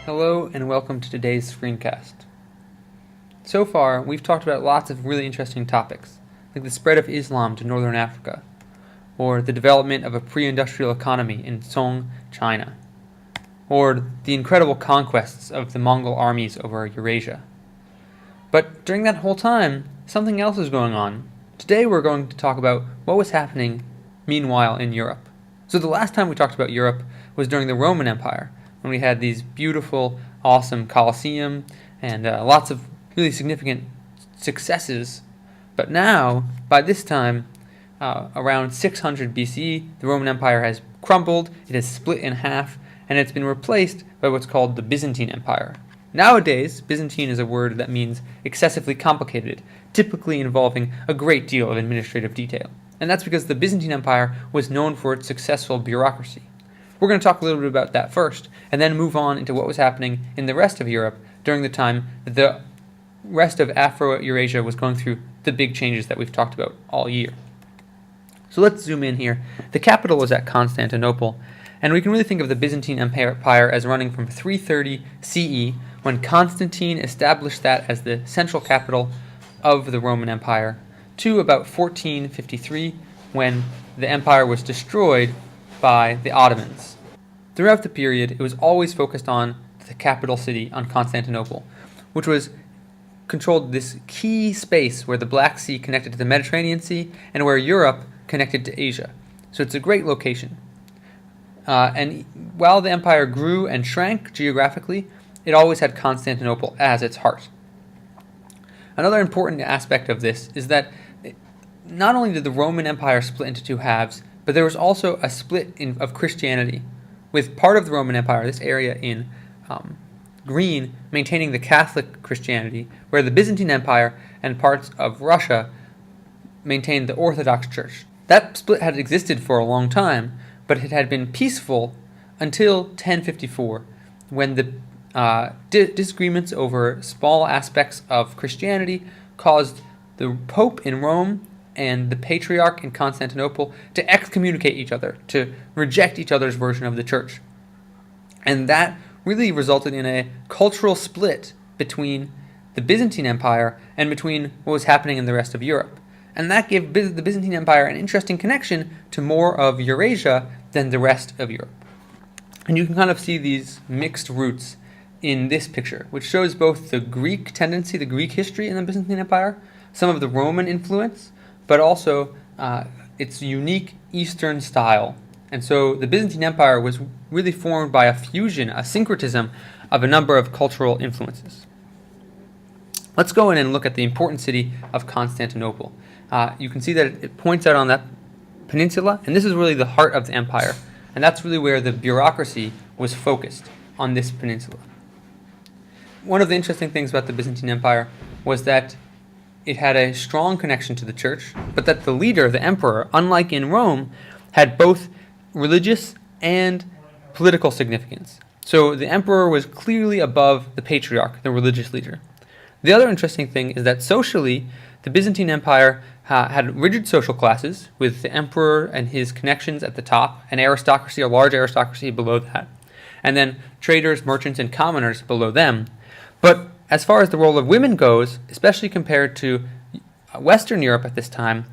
Hello and welcome to today's screencast. So far, we've talked about lots of really interesting topics, like the spread of Islam to northern Africa, or the development of a pre-industrial economy in Song, China, or the incredible conquests of the Mongol armies over Eurasia. But during that whole time, something else is going on. Today we're going to talk about what was happening meanwhile in Europe. So the last time we talked about Europe was during the Roman Empire, when we had these beautiful, awesome Colosseum and lots of really significant successes. But now, by this time, around 600 BCE, the Roman Empire has crumbled, it has split in half, and it's been replaced by what's called the Byzantine Empire. Nowadays, Byzantine is a word that means excessively complicated, typically involving a great deal of administrative detail. And that's because the Byzantine Empire was known for its successful bureaucracy. We're going to talk a little bit about that first, and then move on into what was happening in the rest of Europe during the time that the rest of Afro-Eurasia was going through the big changes that we've talked about all year. So let's zoom in here. The capital was at Constantinople, and we can really think of the Byzantine Empire as running from 330 CE, when Constantine established that as the central capital of the Roman Empire, to about 1453, when the empire was destroyed by the Ottomans. Throughout the period, it was always focused on the capital city, on Constantinople, which was controlled this key space where the Black Sea connected to the Mediterranean Sea and where Europe connected to Asia. So it's a great location. And while the empire grew and shrank geographically, it always had Constantinople as its heart. Another important aspect of this is that not only did the Roman Empire split into two halves, but there was also a split of Christianity, with part of the Roman Empire, this area in green, maintaining the Catholic Christianity, where the Byzantine Empire and parts of Russia maintained the Orthodox Church. That split had existed for a long time, but it had been peaceful until 1054, when the disagreements over small aspects of Christianity caused the Pope in Rome and the Patriarch in Constantinople to excommunicate each other, to reject each other's version of the church. And that really resulted in a cultural split between the Byzantine Empire and between what was happening in the rest of Europe. And that gave the Byzantine Empire an interesting connection to more of Eurasia than the rest of Europe. And you can kind of see these mixed roots in this picture, which shows both the Greek tendency, the Greek history in the Byzantine Empire, some of the Roman influence, but also its unique Eastern style. And so the Byzantine Empire was really formed by a fusion, a syncretism of a number of cultural influences. Let's go in and look at the important city of Constantinople. You can see that it points out on that peninsula, and this is really the heart of the empire. And that's really where the bureaucracy was focused, on this peninsula. One of the interesting things about the Byzantine Empire was that it had a strong connection to the church, but that the leader, the emperor, unlike in Rome, had both religious and political significance. So the emperor was clearly above the patriarch, the religious leader. The other interesting thing is that socially, the Byzantine Empire had rigid social classes, with the emperor and his connections at the top, an aristocracy, a large aristocracy below that, and then traders, merchants, and commoners below them. But as far as the role of women goes, especially compared to Western Europe at this time,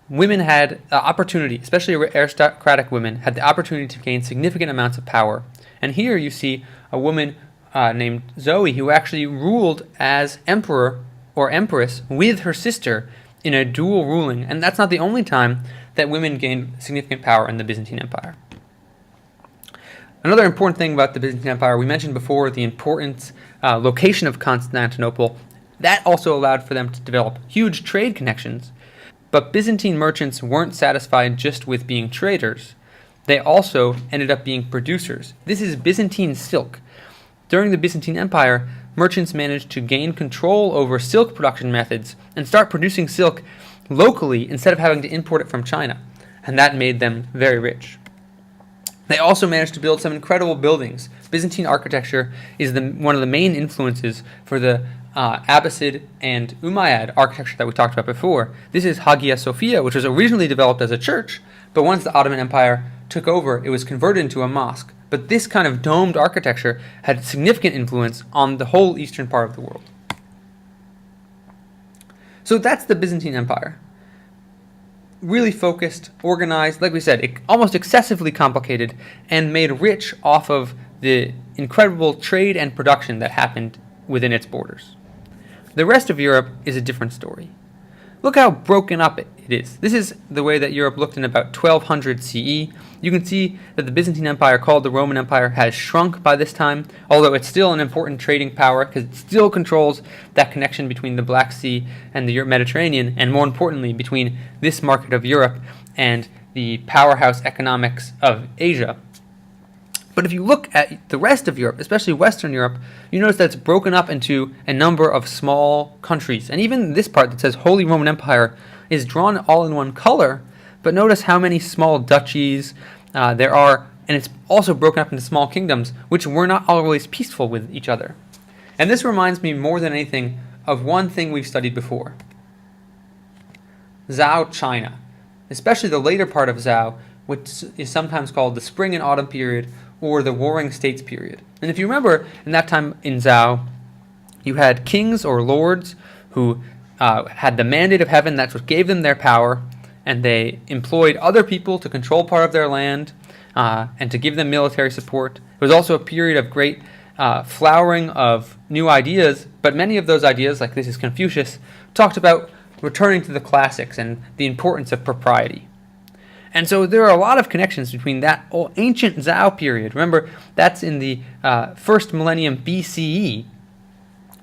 women had the opportunity, especially aristocratic women, had the opportunity to gain significant amounts of power. And here you see a woman named Zoe, who actually ruled as emperor or empress with her sister in a dual ruling. And that's not the only time that women gained significant power in the Byzantine Empire. Another important thing about the Byzantine Empire, we mentioned before the important location of Constantinople. That also allowed for them to develop huge trade connections. But Byzantine merchants weren't satisfied just with being traders. They also ended up being producers. This is Byzantine silk. During the Byzantine Empire, merchants managed to gain control over silk production methods and start producing silk locally instead of having to import it from China. And that made them very rich. They also managed to build some incredible buildings. Byzantine architecture is one of the main influences for the Abbasid and Umayyad architecture that we talked about before. This is Hagia Sophia, which was originally developed as a church, but once the Ottoman Empire took over, it was converted into a mosque but this kind of domed architecture had significant influence on the whole eastern part of the world. So that's the Byzantine Empire. Really focused, organized, like we said, almost excessively complicated, and made rich off of the incredible trade and production that happened within its borders. The rest of Europe is a different story. Look how broken up it is. This is the way that Europe looked in about 1200 CE. You can see that the Byzantine Empire, called the Roman Empire, has shrunk by this time, although it's still an important trading power because it still controls that connection between the Black Sea and the Mediterranean, and more importantly, between this market of Europe and the powerhouse economics of Asia. But if you look at the rest of Europe, especially Western Europe, you notice that it's broken up into a number of small countries. And even this part that says Holy Roman Empire is drawn all in one color, but notice how many small duchies there are, and it's also broken up into small kingdoms, which were not always peaceful with each other. And this reminds me more than anything of one thing we've studied before. Zhou China, especially the later part of Zhou, which is sometimes called the Spring and Autumn period, or the Warring States period. And if you remember, in that time in Zhou, you had kings or lords who had the mandate of heaven. That's what gave them their power, and they employed other people to control part of their land and to give them military support. It was also a period of great flowering of new ideas, but many of those ideas, like this is Confucius, talked about returning to the classics and the importance of propriety. And so there are a lot of connections between that ancient Zhou period. Remember, that's in the first millennium BCE.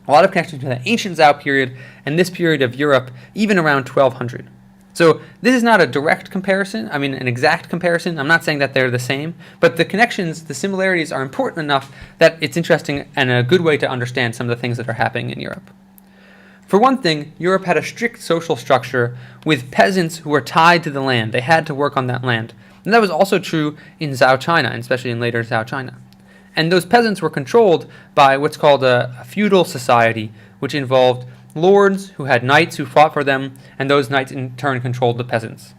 A lot of connections between the ancient Zhou period and this period of Europe, even around 1200. So this is not a direct comparison, an exact comparison. I'm not saying that they're the same, but the connections, the similarities are important enough that it's interesting and a good way to understand some of the things that are happening in Europe. For one thing, Europe had a strict social structure with peasants who were tied to the land. They had to work on that land. And that was also true in Zhou China, and especially in later Zhou China. And those peasants were controlled by what's called a feudal society, which involved lords who had knights who fought for them, and those knights in turn controlled the peasants.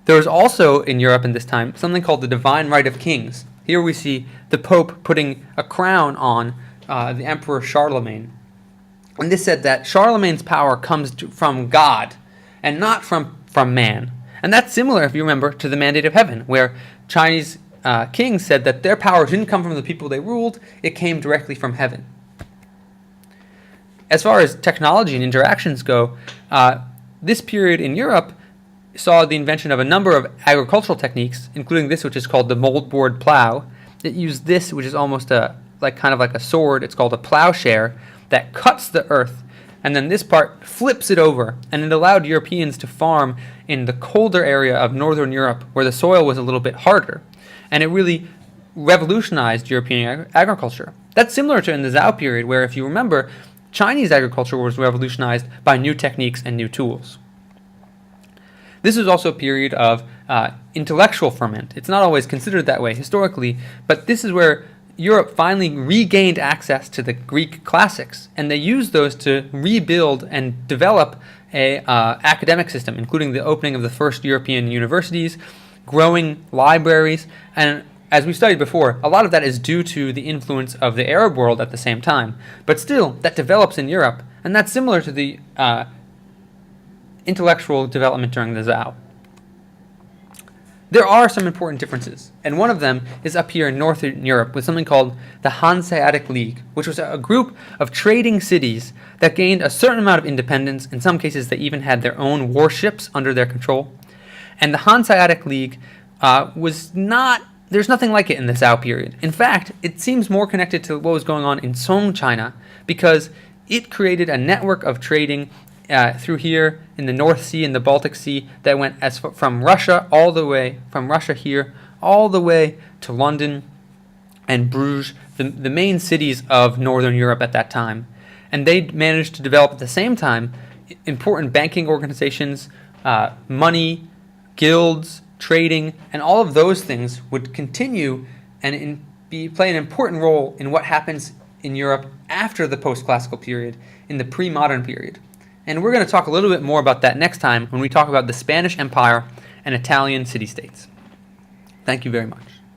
There was also in Europe in this time something called the divine right of kings. Here we see the Pope putting a crown on the Emperor Charlemagne. And this said that Charlemagne's power comes from God and not from man. And that's similar, if you remember, to the mandate of heaven, where Chinese kings said that their power didn't come from the people they ruled, it came directly from heaven. As far as technology and interactions go, this period in Europe saw the invention of a number of agricultural techniques, including this, which is called the moldboard plow. It used this, which is almost like a sword. It's called a plowshare, that cuts the earth, and then this part flips it over, and it allowed Europeans to farm in the colder area of northern Europe where the soil was a little bit harder, and it really revolutionized European agriculture. That's similar to in the Zhou period, where, if you remember, Chinese agriculture was revolutionized by new techniques and new tools. This was also a period of intellectual ferment. It's not always considered that way historically, but this is where Europe finally regained access to the Greek classics, and they used those to rebuild and develop a academic system, including the opening of the first European universities, growing libraries, and as we studied before, a lot of that is due to the influence of the Arab world at the same time. But still, that develops in Europe, and that's similar to the intellectual development during the Zhou. There are some important differences, and one of them is up here in Northern Europe with something called the Hanseatic League, which was a group of trading cities that gained a certain amount of independence. In some cases, they even had their own warships under their control. And the Hanseatic League there's nothing like it in the Zhou period. In fact, it seems more connected to what was going on in Song China, because it created a network of trading through here in the North Sea and the Baltic Sea that went from Russia here all the way to London and Bruges, the main cities of Northern Europe at that time. And they managed to develop at the same time important banking organizations, money, guilds, trading, and all of those things would continue and play an important role in what happens in Europe after the post-classical period, in the pre-modern period. And we're going to talk a little bit more about that next time when we talk about the Spanish Empire and Italian city-states. Thank you very much.